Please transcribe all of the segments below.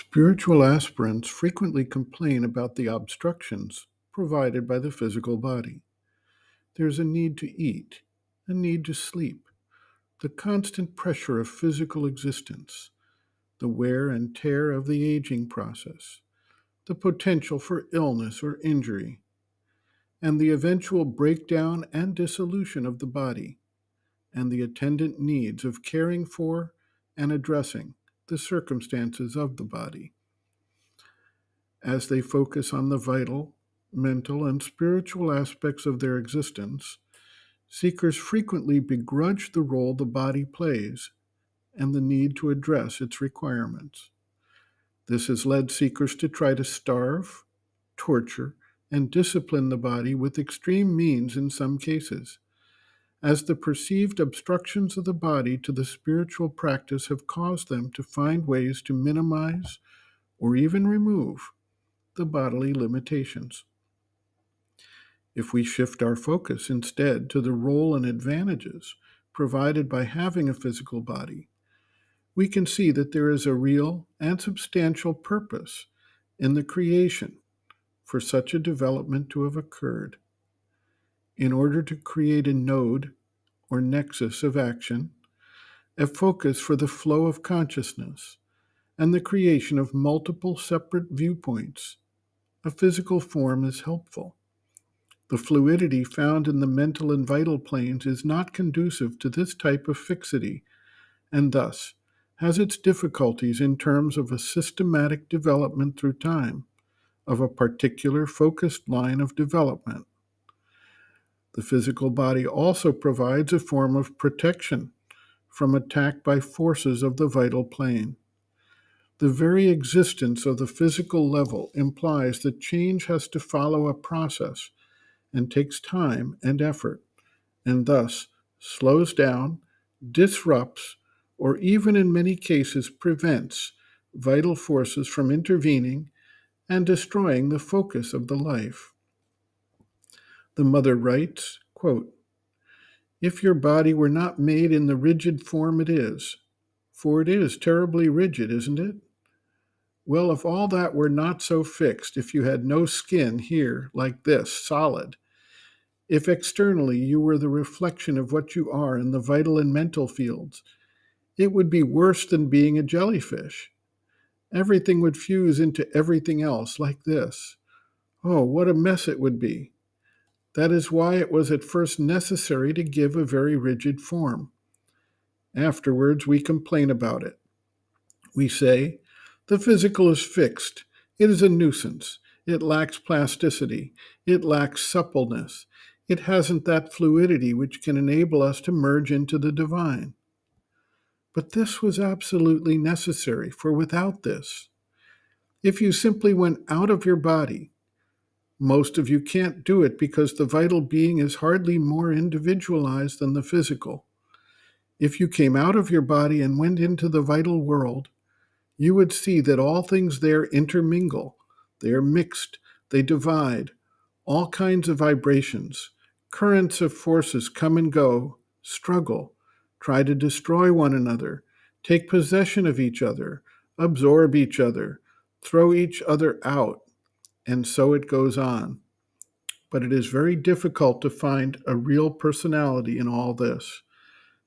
Spiritual aspirants frequently complain about the obstructions provided by the physical body. There's a need to eat, a need to sleep, the constant pressure of physical existence, the wear and tear of the aging process, the potential for illness or injury, and the eventual breakdown and dissolution of the body, and the attendant needs of caring for and addressing the circumstances of the body. As they focus on the vital, mental, and spiritual aspects of their existence, seekers frequently begrudge the role the body plays and the need to address its requirements. This has led seekers to try to starve, torture, and discipline the body with extreme means in some cases, as the perceived obstructions of the body to the spiritual practice have caused them to find ways to minimize or even remove the bodily limitations. If we shift our focus instead to the role and advantages provided by having a physical body, we can see that there is a real and substantial purpose in the creation for such a development to have occurred. In order to create a node or nexus of action, a focus for the flow of consciousness, and the creation of multiple separate viewpoints, a physical form is helpful. The fluidity found in the mental and vital planes is not conducive to this type of fixity, and thus has its difficulties in terms of a systematic development through time of a particular focused line of development. The physical body also provides a form of protection from attack by forces of the vital plane. The very existence of the physical level implies that change has to follow a process and takes time and effort, and thus slows down, disrupts, or even in many cases prevents vital forces from intervening and destroying the focus of the life. The mother writes, quote, "If your body were not made in the rigid form it is, for it is terribly rigid, isn't it? Well, if all that were not so fixed, if you had no skin here like this, solid, if externally you were the reflection of what you are in the vital and mental fields, it would be worse than being a jellyfish. Everything would fuse into everything else like this. Oh, what a mess it would be. That is why it was at first necessary to give a very rigid form. Afterwards, we complain about it. We say, the physical is fixed. It is a nuisance. It lacks plasticity. It lacks suppleness. It hasn't that fluidity which can enable us to merge into the divine. But this was absolutely necessary, for without this, if you simply went out of your body, most of you can't do it because the vital being is hardly more individualized than the physical. If you came out of your body and went into the vital world, you would see that all things there intermingle, they are mixed, they divide, all kinds of vibrations, currents of forces come and go, struggle, try to destroy one another, take possession of each other, absorb each other, throw each other out, and so it goes on. But it is very difficult to find a real personality in all this.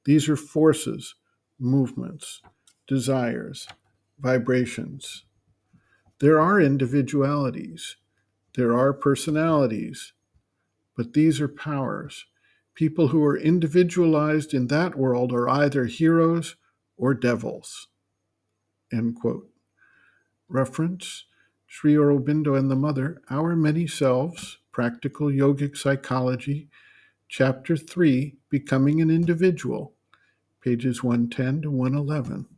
These are forces, movements, desires, vibrations. There are individualities, there are personalities, but these are powers. People who are individualized in that world are either heroes or devils." End quote. Reference, Sri Aurobindo and the Mother, Our Many Selves, Practical Yogic Psychology, Chapter 3, Becoming an Individual, pages 110 to 111.